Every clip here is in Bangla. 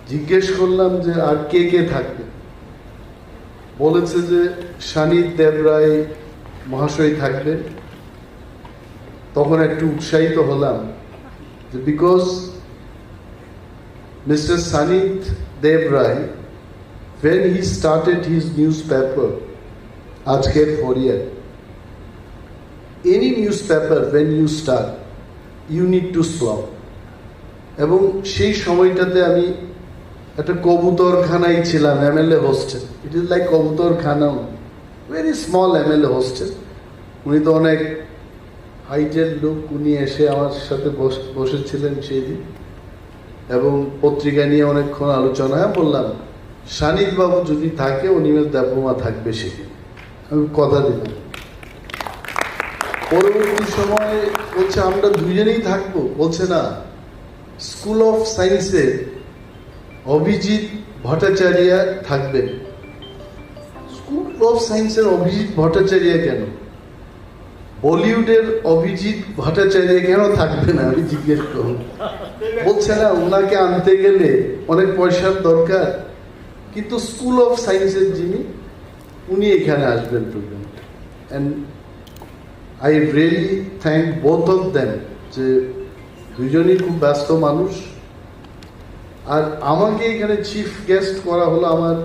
জিজ্ঞেস করলাম যে আর কে কে থাকবে, বলেছে যে শানিত দেবরায় মহাশয় থাকবেন। তখন একটু উৎসাহিত হলাম যে because Mr. Sanit Dev Rai, when he started his newspaper, Ajker Fourier, any newspaper when you start, you need to slow. এবং সেই সময়টাতে আমি একটা কবুতরখানায় ছিলাম, MLA hostel. It is like কবুতরখানা, ভেরি স্মল এমএলএ হোস্টেল। উনি তো অনেক হাইটের লোক, উনি এসে আমার সাথে বসেছিলেন সেই দিন এবং পত্রিকা নিয়ে অনেকক্ষণ আলোচনা। বললাম শানিত বাবু যদি থাকে অনিমেষ দেববর্মা থাকবে সেদিন, আমি কথা দিলাম। পরবর্তী সময় বলছে আমরা দুজনেই থাকবো, বলছে না, স্কুল অফ সায়েন্সের অভিজিৎ ভট্টাচার্য থাকবেন। স্কুল অফ সায়েন্সের অভিজিৎ ভট্টাচার্য কেন, বলিউডের অভিজিৎ ভট্টাচার্য কেন থাকবে না? আমি জিজ্ঞেস করব। বলছে না, ওনাকে আনতে গেলে অনেক পয়সার দরকার, কিন্তু স্কুল অফ সায়েন্সের যিনি, উনি এখানে আসবেন প্রোগ্রামটা। And I really thank both of them, যে দুজনই খুব ব্যস্ত মানুষ। আর আমাকে এখানে চিফ গেস্ট করা হলো, আমার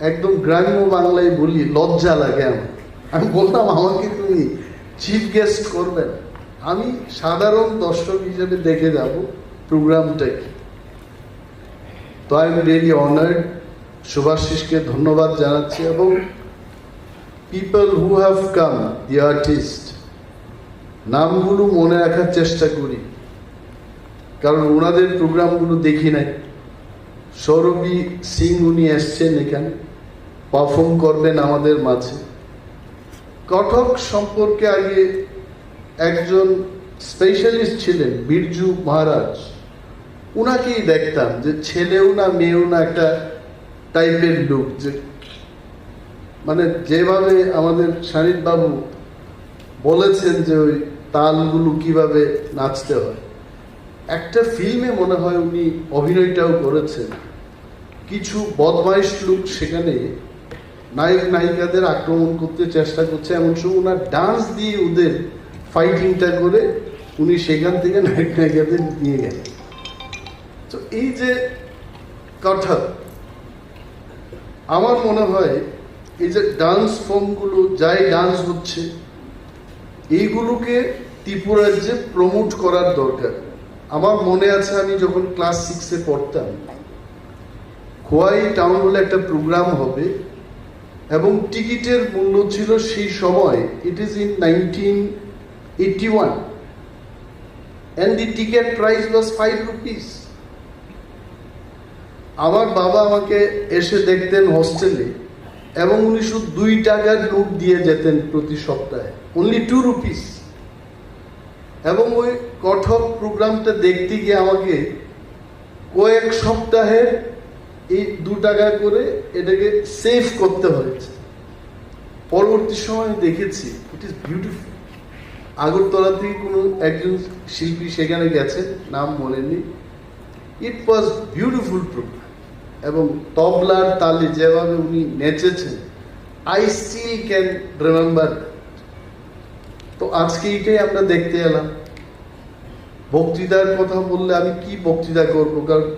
একদম গ্রাম্য বাংলায় বলি লজ্জা লাগে আমার। আমি বললাম আমাকে তুমি চিফ গেস্ট করবেন, আমি সাধারণ দর্শক হিসেবে দেখে যাব প্রোগ্রামটা কি। তো আই এম রিয়েলি অনার্ড, শুভাশিসকে ধন্যবাদ জানাচ্ছি। এবং people who have come, the artist, নামগুলো মনে রাখার চেষ্টা করি, কারণ ওনাদের প্রোগ্রামগুলো দেখি নাই। সৌরভী সিং উনি এসছেন এখানে, পারফর্ম করবেন আমাদের মাঝে। কটক সম্পর্কে আগে একজন স্পেশালিস্ট ছিলেন বিরজু মহারাজ, উনাকেই দেখতাম যে ছেলেও না মেয়েও না একটা টাইপের লুক, যে মানে যেভাবে আমাদের শানিত বাবু বলেছেন যে ওই তালগুলো কিভাবে নাচতে হয়। একটা ফিল্মে মনে হয় উনি অভিনয়টাও করেছেন, কিছু বদমাইশ লোক সেখানে নায়ক নায়িকাদের আক্রমণ করতে চেষ্টা করছে, এমন সময় ওনার ডান্স দিয়ে ওদের ফাইটিংটা করে উনি সেখান থেকে নায়ক নায়িকাদের নিয়ে গেলেন। তো এই যে কথা, আমার মনে হয় এই যে ডান্স ফর্মগুলো, যাই ডান্স হচ্ছে, এইগুলোকে ত্রিপুরার যে প্রমোট করার দরকার। আমার মনে আছে আমি যখন ক্লাস 6-এ পড়তাম, খোয়াই টাউন হলে একটা প্রোগ্রাম হবে এবং টিকিটের মূল্য ছিল সেই সময়, it is in 1981, and the ticket price was 5 rupees. আমার বাবা আমাকে এসে দেখতেন হোস্টেলে এবং উনি শুধু 2 টাকার নোট দিয়ে যেতেন প্রতি সপ্তাহে, অনলি 2 rupees। এবং ওই কঠক প্রোগ্রামটা দেখতে গিয়ে আমাকে কয়েক সপ্তাহের এই 2 টাকা করে এটাকে সেভ করতে হয়েছে। পরবর্তী সময় দেখেছি ইট ইজ বিউটিফুল। আগরতলা থেকে কোনো একজন শিল্পী সেখানে গেছে, নাম মনে নেই। ইট ওয়াজ বিউটিফুল প্রোগ্রাম এবং তবলার তালে যেভাবে উনি নেচেছেন, আই স্টিল ক্যান রিমেম্বার। তো আজকে এইটাই আমরা দেখতে এলাম। বক্তৃতার কথা বললে আমি কি বক্তৃতা করবো, কারণ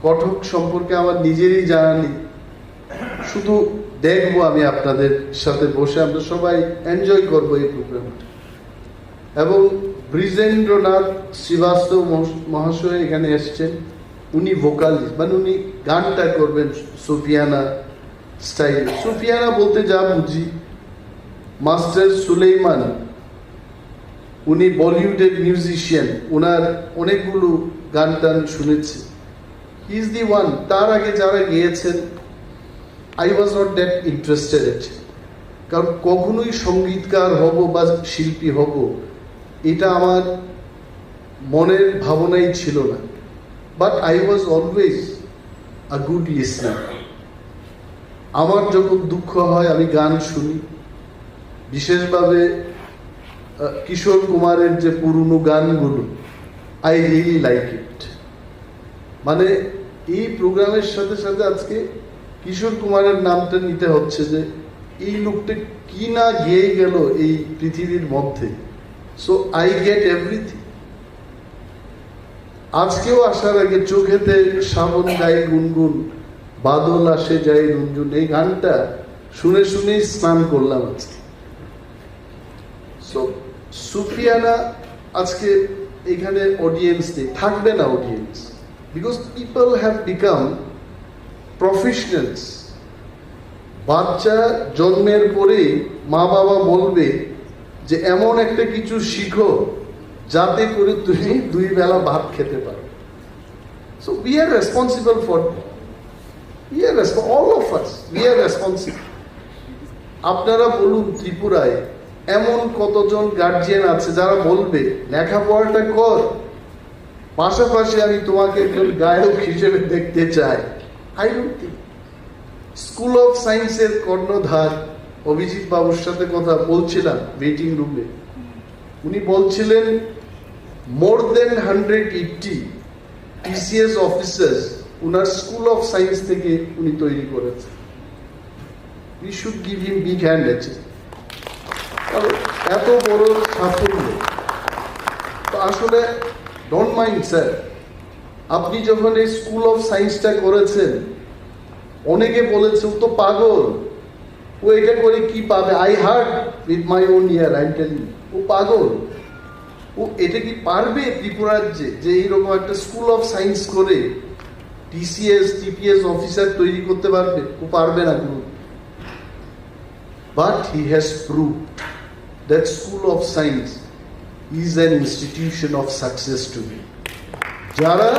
কঠক সম্পর্কে আমার নিজেরই জানা নেই। শুধু দেখবো আমি আপনাদের সাথে বসে, আমরা সবাই এনজয় করবো এই প্রোগ্রামটা। এবং ব্রিজেন্দ্রনাথ শ্রীবাস্তব মহাশয় এখানে এসছেন, উনি ভোকালিস্ট, মানে উনি গানটা করবেন সুফিয়ানা স্টাইল। সুফিয়ানা বলতে যা বুঝি, মাস্টার সুলেইমান, উনি বলিউডের মিউজিশিয়ান, ওনার অনেকগুলো গান টান শুনেছি। He is the one. তার আগে যারা গিয়েছেন, I was not that interested, কারণ কখনোই সঙ্গীতকার হব বা শিল্পী হব এটা আমার মনের ভাবনাই ছিল না। But I was always a good listener. আমার যখন দুঃখ হয় আমি গান শুনি, বিশেষভাবে কিশোর কুমারের যে পুরনো গানগুলো, আই রিয়েলি লাইক ইট। মানে এই প্রোগ্রামের সাথে সাথে আজকে কিশোর কুমারের নামটা নিতে হচ্ছে যে এই লোকটা কি না গিয়ে গেল এই পৃথিবীর মধ্যে। So I get everything. আজকেও আসার আগে চোখেতে শ্রাবণ গায়ে গুনগুন, বাদল আসে যায় রঞ্জুন, এই গানটা শুনে শুনেই স্নান করলাম আজকে। সো সুফিয়ানা আজকে এখানে অডিয়েন্স নেই, থাকবে না audience, because people have become professionals. বাচ্চা জন্মের পরে মা বাবা বলবে যে এমন একটা কিছু শিখো যাতে করে তুমি 2 বেলা ভাত খেতে পারো। So we are responsible for, all of us, we are responsible. আপনারা বলুন ত্রিপুরায় এমন কতজন গার্জিয়ান আছে যারা বলবে লেখাপড়াটা কর, পাশাপাশি আমি তোমাকে একজন গায়ক হিসেবে দেখতে চাই। I don't think. School of সায়েন্সের কর্ণধার অভিজিৎ বাবুর সাথে কথা বলছিলাম ওয়েটিং রুমে, উনি বলছিলেন মোর দেন 180 TCS অফিসার্স উনার স্কুল অফ সায়েন্স থেকে উনি তৈরি করেছেন। We should give him big hand. এত বড় সাফল্য তো আসলে ডোন্ট মাইন্ড স্যার, আপনি যখন এই স্কুল অফ সায়েন্সটা করেছেন অনেকে বলেছে ও তো পাগল, ও এটা করে কি পাবে। I heard with my own ear, I tell you, ও পাগল। ও এটা কি পারবে ত্রিপুরার যে এইরকম একটা স্কুল অফ সায়েন্স করে TCS TPS অফিসার তৈরি করতে পারবে? ও পারবে না কোনো। But he has proved that school of science is an institution of success to me. যারা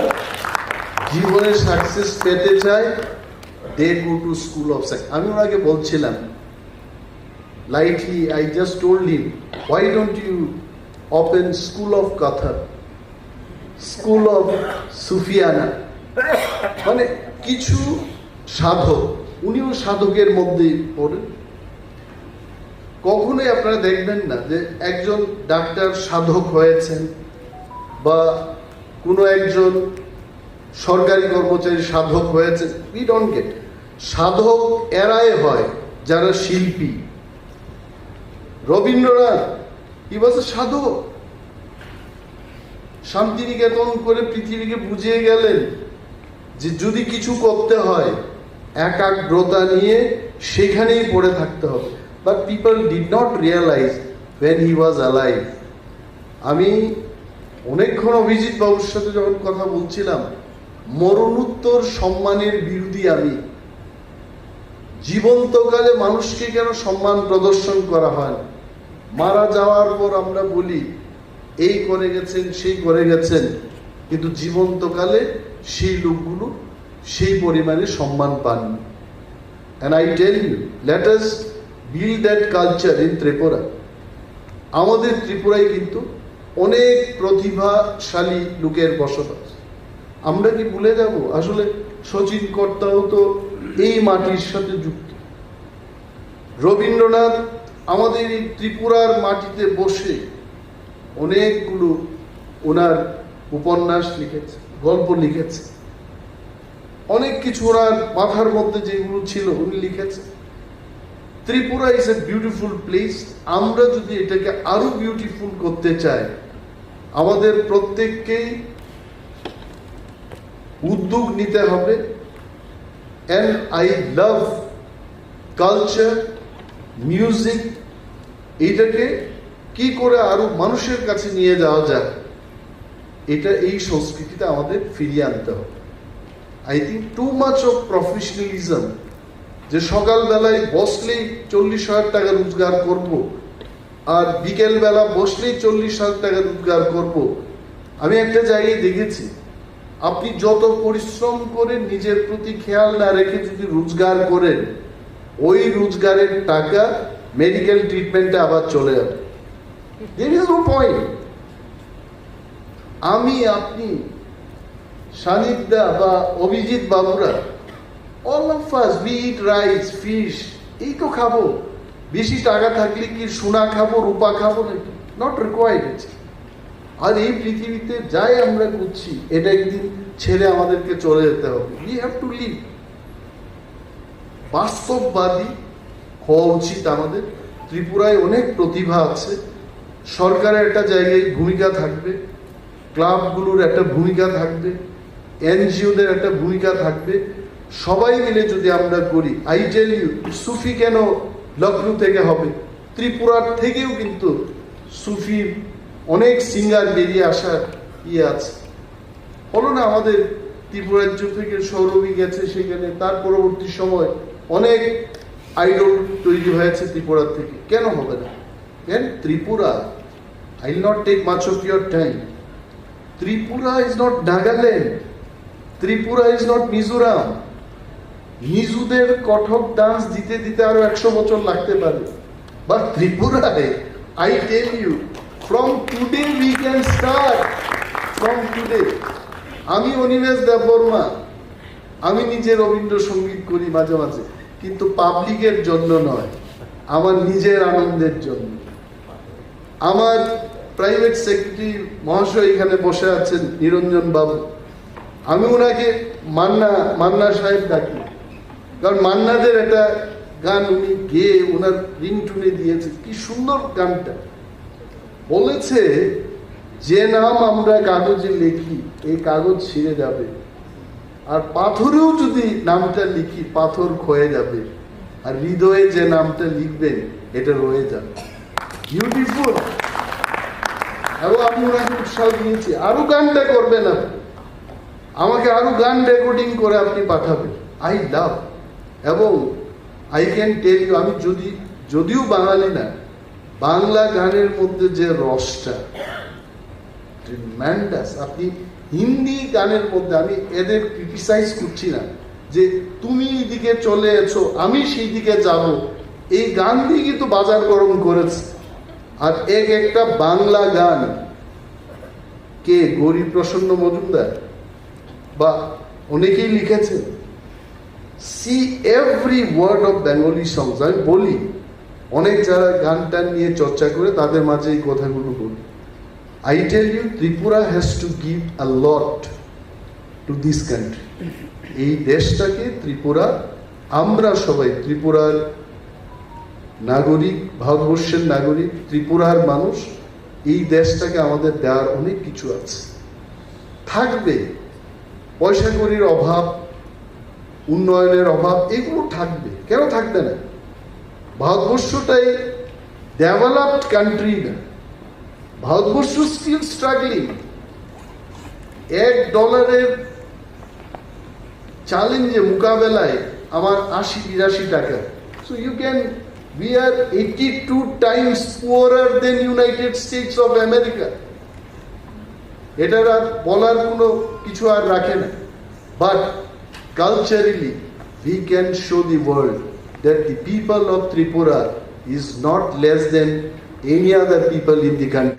জীবনে সাকসেস পেতে চায় they go to school of science. আমি ওনাকে বলছিলাম lightly, I just told him, why don't you open school of Kathak, school of Sufiyana? মানে কিছু সাধক, উনিও সাধকের মধ্যে পড়েন। কখনোই আপনারা দেখবেন না যে একজন ডাক্তার সাধক হয়েছেন বা কোনো একজন সরকারি কর্মচারী সাধক হয়েছে। We don't get. সাধক এরাই হয় যারা শিল্পী। রবীন্দ্রনাথ হি ওয়াজ এ সাধক, শান্তিনিকেতন করে পৃথিবীকে বুঝিয়ে গেলেন যে যদি কিছু করতে হয় একাগ্রতা নিয়ে সেখানেই পড়ে থাকতে হবে। But people did not realise when he was alive. আমি অনেকক্ষণ অভিজিৎ বাবুর সাথে যখন কথা বলছিলাম, মরণোত্তর সম্মানের বিরোধী আমি। জীবন্তকালে মানুষকে কেন সম্মান প্রদর্শন করা হয়? মারা যাওয়ার পর আমরা বলি এই করে গেছেন সেই করে গেছেন, কিন্তু জীবন্তকালে সেই লোকগুলো সেই পরিমাণে সম্মান পাননি। And I tell you, let us build that culture in Tripura. আমাদের ত্রিপুরায় কিন্তু অনেক প্রতিভাশালী লোকের বসবাস। আমরা কি ভুলে যাব? আসলে শচীন কর্তাও তো এই মাটির সাথে যুক্ত। রবীন্দ্রনাথ আমাদের এই ত্রিপুরার মাটিতে বসে অনেকগুলো ওনার উপন্যাস লিখেছে, গল্প লিখেছে, অনেক কিছু ওনার মাথার মধ্যে যেগুলো ছিল উনি লিখেছে। Tripura is a beautiful place. আমরা যদি এটাকে আরো বিউটিফুল করতে চাই, আমাদের প্রত্যেককেই উদ্যোগ নিতে হবে। And I love culture, music, এটাকে কি করে আরো মানুষের কাছে নিয়ে যাওয়া যায়, এটা এই সংস্কৃতিটা আমাদের ফিরিয়ে আনতে হবে। I think too much of professionalism, যে সকালবেলায় বসলেই 40,000 টাকা রোজগার করব আর বিকেল বেলা বসলেই 40,000 টাকা রোজগার করব। আমি একটা জায়গায় দেখেছি, আপনি যত পরিশ্রম করে নিজের প্রতি খেয়াল না রেখে যদি রোজগার করেন, ওই রোজগারের টাকা মেডিকেল ট্রিটমেন্টে আবার চলে যাবে। There is no point. আমি, আপনি, সানিদা বা অভিজিৎ বাবুরা, all of us, we eat rice, fish, এই তো খাবো। বেশি টাকা থাকলে কি সোনা খাবো, রূপা খাবো নাকি? Not required. আর এই পৃথিবীতে যাই আমরা করছি এটা একদিন ছেড়ে আমাদেরকে চলে যেতে হবে। We have to leave. বাস্তববাদী হওয়া উচিত আমাদের। ত্রিপুরায় অনেক প্রতিভা আছে, সরকারের একটা জায়গায় ভূমিকা থাকবে, ক্লাবগুলোর একটা ভূমিকা থাকবে, এনজিওদের একটা ভূমিকা থাকবে। সবাই মিলে যদি আমরা করি, আই টেল ইউ, সুফি কেন লখনৌ থেকে হবে? ত্রিপুরার থেকেও কিন্তু সুফির অনেক সিঙ্গার বেরিয়ে আসার আছে। হলো না আমাদের ত্রিপুরা রাজ্য থেকে সৌরভী গেছে সেখানে, তার পরবর্তী সময় অনেক আইডল তৈরি হয়েছে ত্রিপুরা থেকে। কেন হবে না? কেন? Tripura, I will not take much of your time, Tripura is not Nagaland, Tripura is not Mizoram. মিজুদের কঠক ডান্স দিতে দিতে আরো 100 বছর লাগতে পারে, বাট ত্রিপুরায় I tell you from today we can start, from today. আমি অনিমেষ দেববর্মা, আমি নিজে রবীন্দ্রসঙ্গীত করি মাঝে মাঝে, কিন্তু পাবলিকের জন্য নয়, আমার নিজের আনন্দের জন্য। আমার প্রাইভেট সেক্রেটারি মহাশয় এখানে বসে আছেন, নিরঞ্জন বাবু, আমি ওনাকে মান্না সাহেব ডাকি, কারণ মান্নাদের একটা গান উনি গেয়ে ওনার রিংটুনে দিয়েছে। কি সুন্দর গানটা! বলেছে, যে নাম আমরা কাগজে লিখি এই কাগজ ছিঁড়ে যাবে, আর পাথরেও যদি নামটা লিখি পাথর ক্ষয়ে যাবে, আর হৃদয়ে যে নামটা লিখবেন এটা রয়ে যাবে। বিউটিফুল। এবং আমি ওনাকে উৎসাহ দিয়েছি, আরো গানটা করবেন আপনি, আমাকে আরো গান রেকর্ডিং করে আপনি পাঠাবেন। I love. এবং আই ক্যান টেল ইউ, আমি যদিও বাঙালি না, বাংলা গানের মধ্যে যে রসটা ট্রিমেন্ডাস। আপনি হিন্দি গানের মধ্যে, আমি এদের ক্রিটিসাইজ করছি না যে তুমি এইদিকে চলে এসো আমি সেই দিকে যাব, এই গান দিয়ে কিন্তু বাজার গরম করেছে। আর একটা বাংলা গান কে, গৌরী প্রসন্ন মজুমদার বা অনেকেই লিখেছে। See every word of Bengali songs. আমি বলি, অনেক যারা গানটা নিয়ে চর্চা করে তাদের মাঝে এই কথাগুলো বলি। I tell you, Tripura has to give a lot to this country. এই দেশটাকে ত্রিপুরা, আমরা সবাই ত্রিপুরার নাগরিক, ভারতবর্ষের নাগরিক, ত্রিপুরার মানুষ। এই দেশটাকে আমাদের দেওয়ার অনেক কিছু আছে, থাকবে। পয়সা কড়ির অভাব, উন্নয়নের অভাব, এগুলো থাকবে, কেন থাকবে না? ভারতবর্ষটাই ডেভেলপড কান্ট্রি না, ভারতবর্ষ স্টিল স্ট্রাগলিং। $1 চ্যালেঞ্জে মোকাবেলায় আমার 80-82 টাকা। So you can, we are 82 times poorer than United States of America. এটার আর বলার কোনো কিছু আর রাখে না। But culturally we can show the world that the people of Tripura is not less than any other people in the country.